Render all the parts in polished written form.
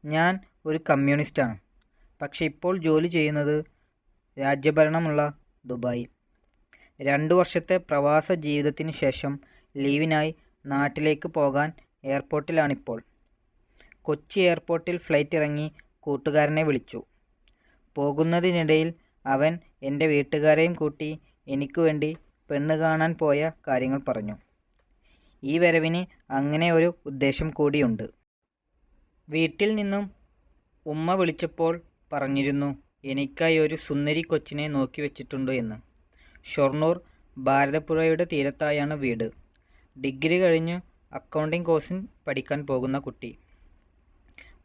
ഞാൻ ഒരു കമ്മ്യൂണിസ്റ്റാണ്. പക്ഷേ ഇപ്പോൾ ജോലി ചെയ്യുന്നത് രാജ്യഭരണമുള്ള ദുബായിൽ. 2 വർഷത്തെ പ്രവാസ ജീവിതത്തിന് ശേഷം ലീവിനായി നാട്ടിലേക്ക് പോകാൻ എയർപോർട്ടിലാണിപ്പോൾ. കൊച്ചി എയർപോർട്ടിൽ ഫ്ലൈറ്റ് ഇറങ്ങി കൂട്ടുകാരനെ വിളിച്ചു. പോകുന്നതിനിടയിൽ അവൻ എൻ്റെ വീട്ടുകാരെയും കൂട്ടി എനിക്ക് വേണ്ടി പെണ്ണ് കാണാൻ പോയ കാര്യങ്ങൾ പറഞ്ഞു. ഈ വരവിന് അങ്ങനെ ഒരു ഉദ്ദേശം കൂടിയുണ്ട്. വീട്ടിൽ നിന്നും ഉമ്മ വിളിച്ചപ്പോൾ പറഞ്ഞിരുന്നു എനിക്കായി ഒരു സുന്ദരി കൊച്ചിനെ നോക്കി വെച്ചിട്ടുണ്ട് എന്ന്. ഷൊർണൂർ ഭാരതപ്പുഴയുടെ തീരത്തായാണ് വീട്. ഡിഗ്രി കഴിഞ്ഞ് അക്കൗണ്ടിംഗ് കോഴ്സിന് പഠിക്കാൻ പോകുന്ന കുട്ടി.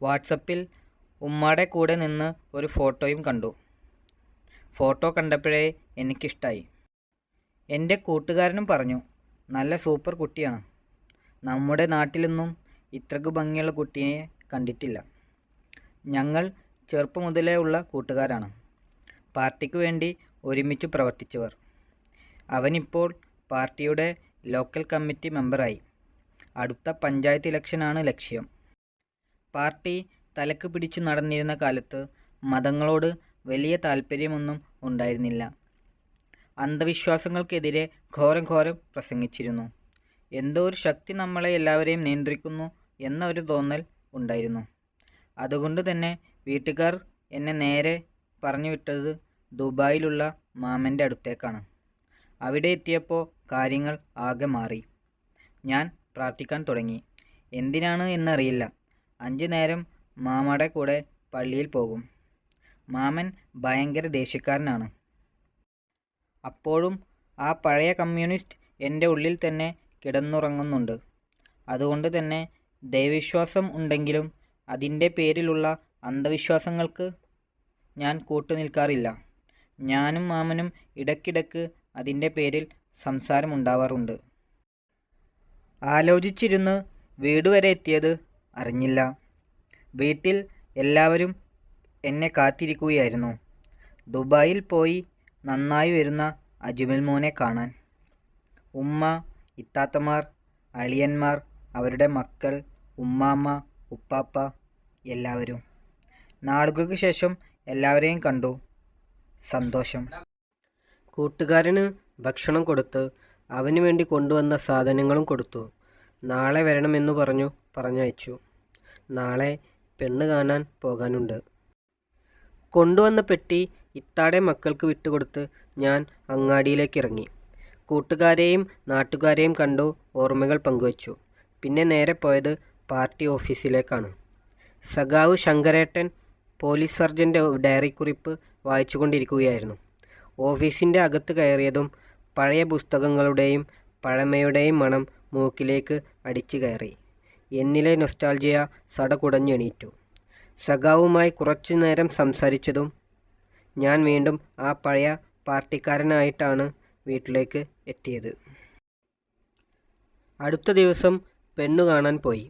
വാട്സപ്പിൽ ഉമ്മയുടെ കൂടെ നിന്ന് ഒരു ഫോട്ടോയും കണ്ടു. ഫോട്ടോ കണ്ടപ്പോഴേ എനിക്കിഷ്ടമായി. എൻ്റെ കൂട്ടുകാരനും പറഞ്ഞു നല്ല സൂപ്പർ കുട്ടിയാണ്. നമ്മുടെ നാട്ടിലൊന്നും ഇത്രയ്ക്ക് ഭംഗിയുള്ള കുട്ടിയെ കണ്ടിട്ടില്ല. ഞങ്ങൾ ചെറുപ്പം മുതലേ ഉള്ള കൂട്ടുകാരാണ്. പാർട്ടിക്ക് വേണ്ടി ഒരുമിച്ച് പ്രവർത്തിച്ചവർ. അവനിപ്പോൾ പാർട്ടിയുടെ ലോക്കൽ കമ്മിറ്റി മെമ്പറായി. അടുത്ത പഞ്ചായത്ത് ഇലക്ഷനാണ് ലക്ഷ്യം. പാർട്ടി തലക്ക് പിടിച്ചു നടന്നിരുന്ന കാലത്ത് മതങ്ങളോട് വലിയ താല്പര്യമൊന്നും ഉണ്ടായിരുന്നില്ല. അന്ധവിശ്വാസങ്ങൾക്കെതിരെ ഘോരം പ്രസംഗിച്ചിരുന്നു. എന്തോ ഒരു ശക്തി നമ്മളെ എല്ലാവരെയും നിയന്ത്രിക്കുന്നു എന്ന ഒരു തോന്നൽ ഉണ്ടായിരുന്നു. അതുകൊണ്ട് തന്നെ വീട്ടുകാർ എന്നെ നേരെ പറഞ്ഞു വിട്ടത് ദുബായിലുള്ള മാമൻ്റെ അടുത്തേക്കാണ്. അവിടെ എത്തിയപ്പോൾ കാര്യങ്ങൾ ആകെ മാറി. ഞാൻ പ്രാർത്ഥിക്കാൻ തുടങ്ങി. എന്തിനാണ് എന്നറിയില്ല. 5 നേരം മാമയുടെ കൂടെ പള്ളിയിൽ പോകും. മാമൻ ഭയങ്കര ദേഷ്യക്കാരനാണ്. അപ്പോഴും ആ പഴയ കമ്മ്യൂണിസ്റ്റ് എൻ്റെ ഉള്ളിൽ തന്നെ കിടന്നുറങ്ങുന്നുണ്ട്. അതുകൊണ്ട് തന്നെ ദൈവവിശ്വാസം ഉണ്ടെങ്കിലും അതിൻ്റെ പേരിലുള്ള അന്ധവിശ്വാസങ്ങൾക്ക് ഞാൻ കൂട്ടുനിൽക്കാറില്ല. ഞാനും മാമനും ഇടയ്ക്കിടയ്ക്ക് അതിൻ്റെ പേരിൽ സംസാരമുണ്ടാവാറുണ്ട്. ആലോചിച്ചിരുന്ന് വീട് വരെ എത്തിയത് അറിഞ്ഞില്ല. വീട്ടിൽ എല്ലാവരും എന്നെ കാത്തിരിക്കുകയായിരുന്നു. ദുബായിൽ പോയി നന്നായി വരുന്ന അജ്മൽ മോനെ കാണാൻ. ഉമ്മ, ഇത്താത്തമാർ, അളിയന്മാർ, അവരുടെ മക്കൾ, ഉമ്മാമ്മ, ഉപ്പാപ്പ, എല്ലാവരും. നാളുകൾക്ക് ശേഷം എല്ലാവരെയും കണ്ടു. സന്തോഷം. കൂട്ടുകാരന് ഭക്ഷണം കൊടുത്ത് അവന് വേണ്ടി കൊണ്ടുവന്ന സാധനങ്ങളും കൊടുത്തു. നാളെ വരണമെന്നു പറഞ്ഞയച്ചു. നാളെ പെണ്ണ് കാണാൻ പോകാനുണ്ട്. കൊണ്ടുവന്ന പെട്ടി ഇത്താടെ മക്കൾക്ക് വിട്ടുകൊടുത്ത് ഞാൻ അങ്ങാടിയിലേക്ക് ഇറങ്ങി. കൂട്ടുകാരെയും നാട്ടുകാരെയും കണ്ടു ഓർമ്മകൾ പങ്കുവച്ചു. പിന്നെ നേരെ പോയത് പാർട്ടി ഓഫീസിലേക്കാണ്. സഖാവ് ശങ്കരേട്ടൻ പോലീസ് സർജൻ്റെ ഡയറിക്കുറിപ്പ് വായിച്ചുകൊണ്ടിരിക്കുകയായിരുന്നു. ഓഫീസിൻ്റെ അകത്ത് കയറിയതും പഴയ പുസ്തകങ്ങളുടെയും പഴമയുടെയും മണം മൂക്കിലേക്ക് അടിച്ചു കയറി. എന്നിലെ നൊസ്റ്റാൾജിയ സടകുടഞ്ഞെണീറ്റു. സഖാവുമായി കുറച്ചു നേരം സംസാരിച്ചതും ഞാൻ വീണ്ടും ആ പഴയ പാർട്ടിക്കാരനായിട്ടാണ് വീട്ടിലേക്ക് എത്തിയത്. അടുത്ത ദിവസം പെണ്ണു കാണാൻ പോയി.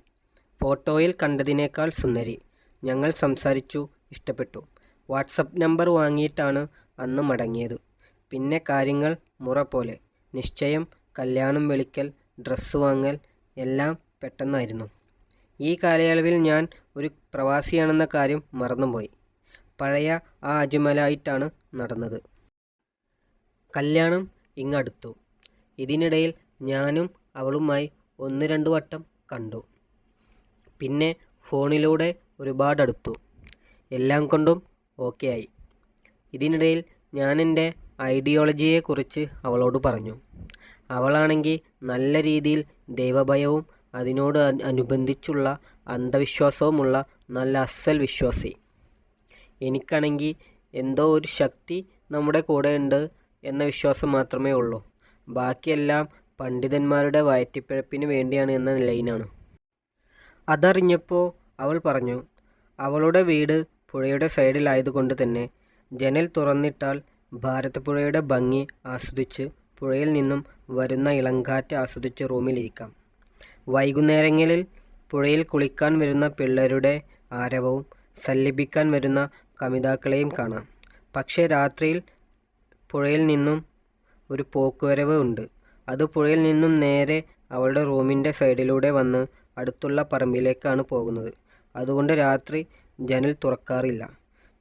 ഫോട്ടോയിൽ കണ്ടതിനേക്കാൾ സുന്ദരി. ഞങ്ങൾ സംസാരിച്ചു, ഇഷ്ടപ്പെട്ടു. വാട്സപ്പ് നമ്പർ വാങ്ങിയിട്ടാണ് അന്ന് മടങ്ങിയത്. പിന്നെ കാര്യങ്ങൾ മുറ പോലെ. നിശ്ചയം, കല്യാണം വിളിക്കൽ, ഡ്രസ്സ് വാങ്ങൽ എല്ലാം പെട്ടെന്നായിരുന്നു. ഈ കാലയളവിൽ ഞാൻ ഒരു പ്രവാസിയാണെന്ന കാര്യം മറന്നുപോയി. പഴയ ആ അജ്മലായിട്ടാണ് നടന്നത്. കല്യാണം ഇങ്ങടുത്തു. ഇതിനിടയിൽ ഞാനും അവളുമായി 1-2 വട്ടം കണ്ടു. പിന്നെ ഫോണിലൂടെ ഒരുപാടടുത്തു. എല്ലാം കൊണ്ടും ഓക്കെ ആയി. ഇതിനിടയിൽ ഞാൻ എൻ്റെ ഐഡിയോളജിയെക്കുറിച്ച് അവളോട് പറഞ്ഞു. അവളാണെങ്കിൽ നല്ല രീതിയിൽ ദൈവഭയവും അതിനോട് അനുബന്ധിച്ചുള്ള അന്ധവിശ്വാസവുമുള്ള നല്ല അസൽ വിശ്വാസി. എനിക്കാണെങ്കിൽ എന്തോ ഒരു ശക്തി നമ്മുടെ കൂടെ ഉണ്ട് എന്ന വിശ്വാസം മാത്രമേ ഉള്ളൂ. ബാക്കിയെല്ലാം പണ്ഡിതന്മാരുടെ വയറ്റിപ്പിഴപ്പിന് വേണ്ടിയാണ് എന്ന ലൈനാണ്. അതറിഞ്ഞപ്പോൾ അവൾ പറഞ്ഞു അവളുടെ വീട് പുഴയുടെ സൈഡിലായതുകൊണ്ട് തന്നെ ജനൽ തുറന്നിട്ടാൽ ഭാരതപ്പുഴയുടെ ഭംഗി ആസ്വദിച്ച് പുഴയിൽ നിന്നും വരുന്ന ഇളങ്കാറ്റ് ആസ്വദിച്ച് റൂമിലിരിക്കാം. വൈകുന്നേരങ്ങളിൽ പുഴയിൽ കുളിക്കാൻ വരുന്ന പിള്ളേരുടെ ആരവവും സല്ലപിക്കാൻ വരുന്ന കമിതാക്കളെയും കാണാം. പക്ഷേ രാത്രിയിൽ പുഴയിൽ നിന്നും ഒരു പോക്കുവരവ് ഉണ്ട്. അത് പുഴയിൽ നിന്നും നേരെ അവളുടെ റൂമിൻ്റെ സൈഡിലൂടെ വന്ന് അടുത്തുള്ള പറമ്പിലേക്കാണ് പോകുന്നത്. അതുകൊണ്ട് രാത്രി ജനൽ തുറക്കാറില്ല.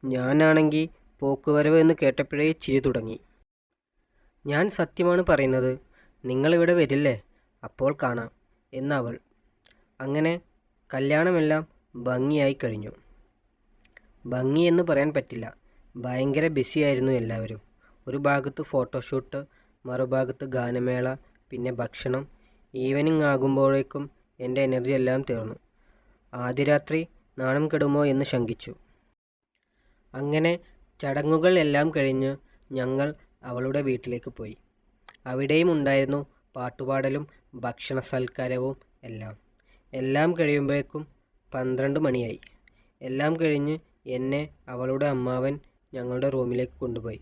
ഞാനാണെങ്കിൽ പോക്കുവരവ് എന്ന് കേട്ടപ്പോഴേ ചിരി തുടങ്ങി. ഞാൻ സത്യമാണ് പറയുന്നത്. നിങ്ങളിവിടെ വരില്ലേ? അപ്പോൾ കാണാം എന്നവൾ. അങ്ങനെ കല്യാണമെല്ലാം ഭംഗിയായി കഴിഞ്ഞു. ഭംഗി എന്ന് പറയാൻ പറ്റില്ല. ഭയങ്കര ബിസിയായിരുന്നു എല്ലാവരും. ഒരു ഭാഗത്ത് ഫോട്ടോഷൂട്ട്, മറുഭാഗത്ത് ഗാനമേള, പിന്നെ ഭക്ഷണം. ഈവനിങ് ആകുമ്പോഴേക്കും എൻ്റെ എനർജി എല്ലാം തീർന്നു. ആദ്യ രാത്രി നാണം കെടുമോ എന്ന് ശങ്കിച്ചു. അങ്ങനെ ചടങ്ങുകൾ എല്ലാം കഴിഞ്ഞ് ഞങ്ങൾ അവളുടെ വീട്ടിലേക്ക് പോയി. അവിടെയും ഉണ്ടായിരുന്നു പാട്ടുപാടലും ഭക്ഷണ സൽക്കാരവും എല്ലാം. എല്ലാം കഴിയുമ്പോഴേക്കും 12 മണിയായി. എല്ലാം കഴിഞ്ഞ് എന്നെ അവളുടെ അമ്മാവൻ ഞങ്ങളുടെ റൂമിലേക്ക് കൊണ്ടുപോയി.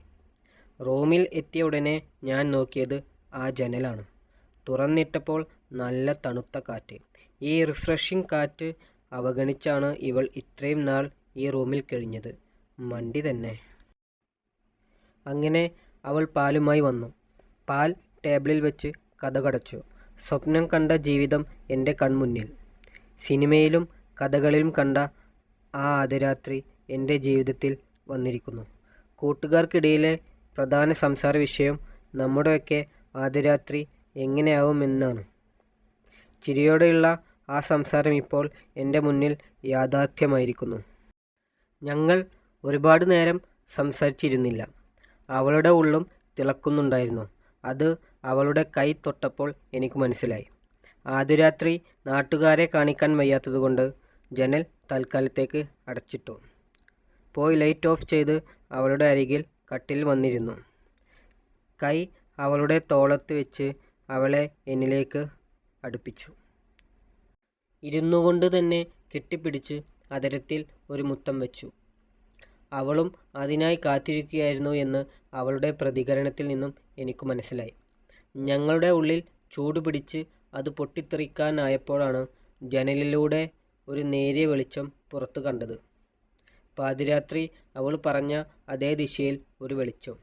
റൂമിൽ എത്തിയ ഉടനെ ഞാൻ നോക്കിയത് ആ ജനലാണ്. തുറന്നിട്ടപ്പോൾ നല്ല തണുത്ത കാറ്റ്. ഈ റിഫ്രഷിംഗ് കാറ്റ് അവഗണിച്ചാണ് ഇവൾ ഇത്രയും നാൾ ഈ റൂമിൽ കഴിഞ്ഞത്. മണ്ടി തന്നെ. അങ്ങനെ അവൾ പാലുമായി വന്നു. പാൽ ടേബിളിൽ വെച്ച് കതകടച്ചു. സ്വപ്നം കണ്ട ജീവിതം എൻ്റെ കൺമുന്നിൽ. സിനിമയിലും കഥകളിലും കണ്ട ആ ആദ്യരാത്രി എൻ്റെ ജീവിതത്തിൽ വന്നിരിക്കുന്നു. കൂട്ടുകാർക്കിടയിലെ പ്രധാന സംസാര വിഷയം നമ്മുടെയൊക്കെ ആദ്യരാത്രി എങ്ങനെയാവുമെന്നാണ്. ചിരിയോടെയുള്ള ആ സംസാരം ഇപ്പോൾ എൻ്റെ മുന്നിൽ യാഥാർത്ഥ്യമായിരിക്കുന്നു. ഞങ്ങൾ ഒരുപാട് നേരം സംസാരിച്ചിരുന്നില്ല. അവളുടെ ഉള്ളും തിളക്കുന്നുണ്ടായിരുന്നു. അത് അവളുടെ കൈ തൊട്ടപ്പോൾ എനിക്ക് മനസ്സിലായി. ആദ്യ രാത്രി നാട്ടുകാരെ കാണിക്കാൻ വയ്യാത്തതുകൊണ്ട് ജനൽ തൽക്കാലത്തേക്ക് അടച്ചിട്ടു. പോയി ലൈറ്റ് ഓഫ് ചെയ്ത് അവളുടെ അരികിൽ കട്ടിൽ വന്നിരുന്നു. കൈ അവളുടെ തോളത്ത് വെച്ച് അവളെ എന്നിലേക്ക് അടുപ്പിച്ചു. ഇരുന്നുകൊണ്ട് തന്നെ കെട്ടിപ്പിടിച്ച് അതരത്തിൽ ഒരു മുത്തം വെച്ചു. അവളും അതിനായി കാത്തിരിക്കുകയായിരുന്നു എന്ന് അവളുടെ പ്രതികരണത്തിൽ നിന്നും എനിക്ക് മനസ്സിലായി. ഞങ്ങളുടെ ഉള്ളിൽ ചൂടുപിടിച്ച് അത് പൊട്ടിത്തെറിക്കാനായപ്പോഴാണ് ജനലിലൂടെ ഒരു നേരിയ വെളിച്ചം പുറത്തു കണ്ടത്. പാതിരാത്രി അവൾ പറഞ്ഞ അതേ ദിശയിൽ ഒരു വെളിച്ചം.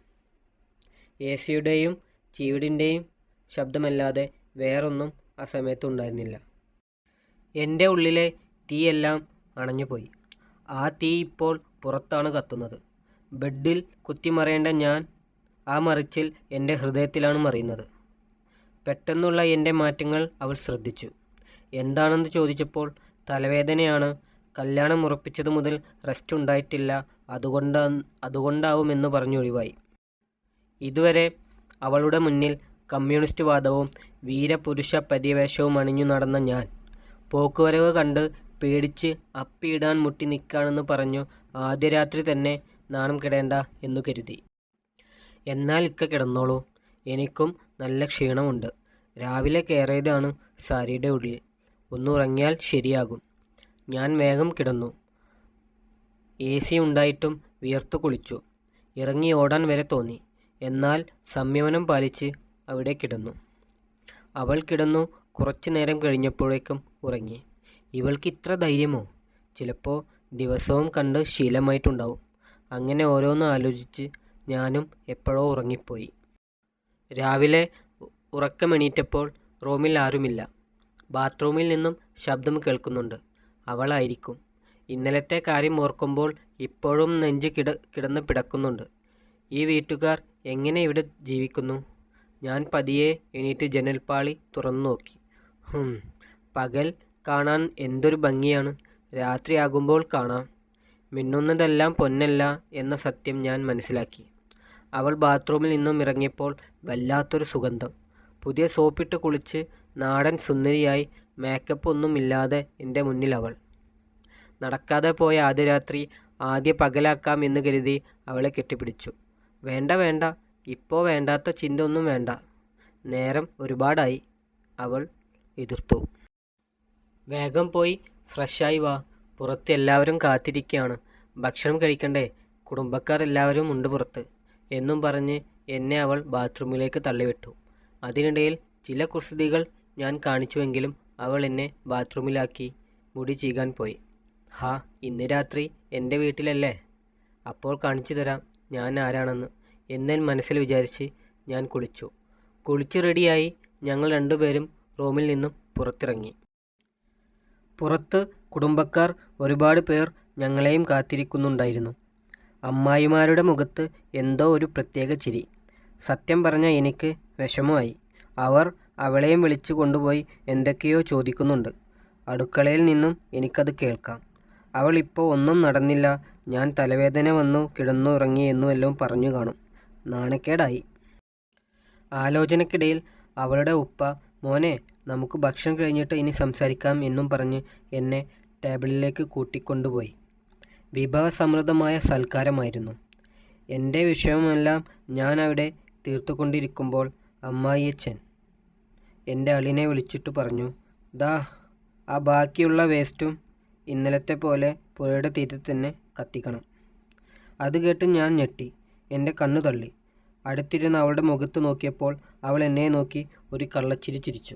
AC-യുടെയും ചീവിടിൻ്റെയും ശബ്ദമല്ലാതെ വേറൊന്നും ആ സമയത്തുണ്ടായിരുന്നില്ല. എൻ്റെ ഉള്ളിലെ തീയെല്ലാം അണഞ്ഞുപോയി. ആ തീ ഇപ്പോൾ പുറത്താണ് കത്തുന്നത്. ബെഡിൽ കുത്തിമറിയേണ്ട ഞാൻ ആ മറിച്ചിൽ എൻ്റെ ഹൃദയത്തിലാണ് മറിയുന്നത്. പെട്ടെന്നുള്ള എൻ്റെ മാറ്റങ്ങൾ അവൾ ശ്രദ്ധിച്ചു. എന്താണെന്ന് ചോദിച്ചപ്പോൾ തലവേദനയാണ്, കല്യാണം ഉറപ്പിച്ചത് മുതൽ റെസ്റ്റ് ഉണ്ടായിട്ടില്ല, അതുകൊണ്ടാവുമെന്ന് പറഞ്ഞൊഴിവായി. ഇതുവരെ അവളുടെ മുന്നിൽ കമ്മ്യൂണിസ്റ്റ് വാദവും വീരപുരുഷ പരിവേഷവും അണിഞ്ഞു നടന്ന ഞാൻ പോക്കുവരവ് കണ്ട് പേടിച്ച് അപ്പിയിടാൻ മുട്ടി നിൽക്കാണെന്ന് പറഞ്ഞു ആദ്യ രാത്രി തന്നെ നാണം കെടേണ്ട എന്നു കരുതി. എന്നാൽ ഇക്ക കിടന്നോളൂ, എനിക്കും നല്ല ക്ഷീണമുണ്ട്. രാവിലെ കയറിയതാണ് സാരിയുടെ ഉള്ളിൽ. ഒന്നുറങ്ങിയാൽ ശരിയാകും. ഞാൻ വേഗം കിടന്നു. AC ഉണ്ടായിട്ടും വിയർത്തു കുളിച്ചു. ഇറങ്ങി ഓടാൻ വരെ തോന്നി. എന്നാൽ സംയമനം പാലിച്ച് അവിടെ കിടന്നു. അവൾ കിടന്നു കുറച്ചു നേരം കഴിഞ്ഞപ്പോഴേക്കും ഉറങ്ങി. ഇവൾക്ക് ഇത്ര ധൈര്യമോ? ചിലപ്പോൾ ദിവസവും കണ്ട് ശീലമായിട്ടുണ്ടാവും. അങ്ങനെ ഓരോന്ന് ആലോചിച്ച് ഞാനും എപ്പോഴോ ഉറങ്ങിപ്പോയി. രാവിലെ ഉറക്കമെണീറ്റപ്പോൾ റൂമിൽ ആരുമില്ല. ബാത്റൂമിൽ നിന്നും ശബ്ദം കേൾക്കുന്നുണ്ട്. അവളായിരിക്കും. ഇന്നലത്തെ കാര്യം ഓർക്കുമ്പോൾ ഇപ്പോഴും നെഞ്ച് കിടന്ന് പിടക്കുന്നുണ്ട്. ഈ വീട്ടുകാർ എങ്ങനെ ഇവിടെ ജീവിക്കുന്നു? ഞാൻ പതിയെ എണീറ്റ് ജനൽപ്പാളി തുറന്നു നോക്കി. പകൽ കാണാൻ എന്തൊരു ഭംഗിയാണ്. രാത്രിയാകുമ്പോൾ കാണാം മിന്നുന്നതെല്ലാം പൊന്നല്ല എന്ന സത്യം ഞാൻ മനസ്സിലാക്കി. അവൾ ബാത്റൂമിൽ നിന്നും ഇറങ്ങിയപ്പോൾ വല്ലാത്തൊരു സുഗന്ധം. പുതിയ സോപ്പിട്ട് കുളിച്ച് നാടൻ സുന്ദരിയായി മേക്കപ്പ് ഒന്നും ഇല്ലാതെ എൻ്റെ മുന്നിൽ അവൾ. നടക്കാതെ പോയ ആദ്യ രാത്രി ആദ്യ പകലാക്കാം എന്ന് കരുതി അവളെ കെട്ടിപ്പിടിച്ചു. വേണ്ട വേണ്ട, ഇപ്പോൾ വേണ്ടാത്ത ചിന്ത ഒന്നും വേണ്ട. നേരം ഒരുപാടായി, അവൾ എതിർത്തു. വേഗം പോയി ഫ്രഷായി വാ, പുറത്ത് എല്ലാവരും കാത്തിരിക്കുകയാണ്. ഭക്ഷണം കഴിക്കണ്ടേ? കുടുംബക്കാർ എല്ലാവരും ഉണ്ട് പുറത്ത് എന്നും പറഞ്ഞ് എന്നെ അവൾ ബാത്റൂമിലേക്ക് തള്ളിവിട്ടു. അതിനിടയിൽ ചില കുസൃതികൾ ഞാൻ കാണിച്ചുവെങ്കിലും അവൾ എന്നെ ബാത്റൂമിലാക്കി മുടി ചീകാൻ പോയി. ഇന്ന് രാത്രി എൻ്റെ വീട്ടിലല്ലേ? അപ്പോൾ കാണിച്ചു തരാം ഞാൻ ആരാണെന്ന് എന്നെ മനസ്സിൽ വിചാരിച്ച് ഞാൻ കുളിച്ച് റെഡിയായി ഞങ്ങൾ രണ്ടുപേരും റൂമിൽ നിന്നും പുറത്തിറങ്ങി. പുറത്ത് കുടുംബക്കാർ ഒരുപാട് പേർ ഞങ്ങളെയും കാത്തിരിക്കുന്നുണ്ടായിരുന്നു. അമ്മായിമാരുടെ മുഖത്ത് എന്തോ ഒരു പ്രത്യേക ചിരി. സത്യം പറഞ്ഞാൽ എനിക്ക് വിഷമമായി. അവർ അവളെയും വിളിച്ചു കൊണ്ടുപോയി എന്തൊക്കെയോ ചോദിക്കുന്നുണ്ട്. അടുക്കളയിൽ നിന്നും എനിക്കത് കേൾക്കാം. അവൾ ഇപ്പോൾ ഒന്നും നടന്നില്ല, ഞാൻ തലവേദന വന്നു കിടന്നുറങ്ങി എന്നുവെല്ലാം പറഞ്ഞു കാണും. നാണക്കേടായി. ആലോചനയ്ക്കിടയിൽ അവളുടെ ഉപ്പ, മോനെ നമുക്ക് ഭക്ഷണം കഴിഞ്ഞിട്ട് ഇനി സംസാരിക്കാം എന്നും പറഞ്ഞ് എന്നെ ടേബിളിലേക്ക് കൂട്ടിക്കൊണ്ടുപോയി. വിഭവസമൃദ്ധമായ സൽക്കാരമായിരുന്നു. എൻ്റെ വിഷയമെല്ലാം ഞാൻ അവിടെ തീർത്തുകൊണ്ടിരിക്കുമ്പോൾ അമ്മായിയച്ഛൻ എൻ്റെ അളിനെ വിളിച്ചിട്ട് പറഞ്ഞു, ദാ ആ ബാക്കിയുള്ള വേസ്റ്റും ഇന്നലത്തെ പോലെ പുഴയുടെ തീരത്ത് തന്നെ കത്തിക്കണം. അത് കേട്ട് ഞാൻ ഞെട്ടി. എൻ്റെ കണ്ണു തള്ളി. അടുത്തിരുന്ന് അവളുടെ മുഖത്ത് നോക്കിയപ്പോൾ അവൾ എന്നെ നോക്കി ഒരു കള്ളച്ചിരി ചിരിച്ചു.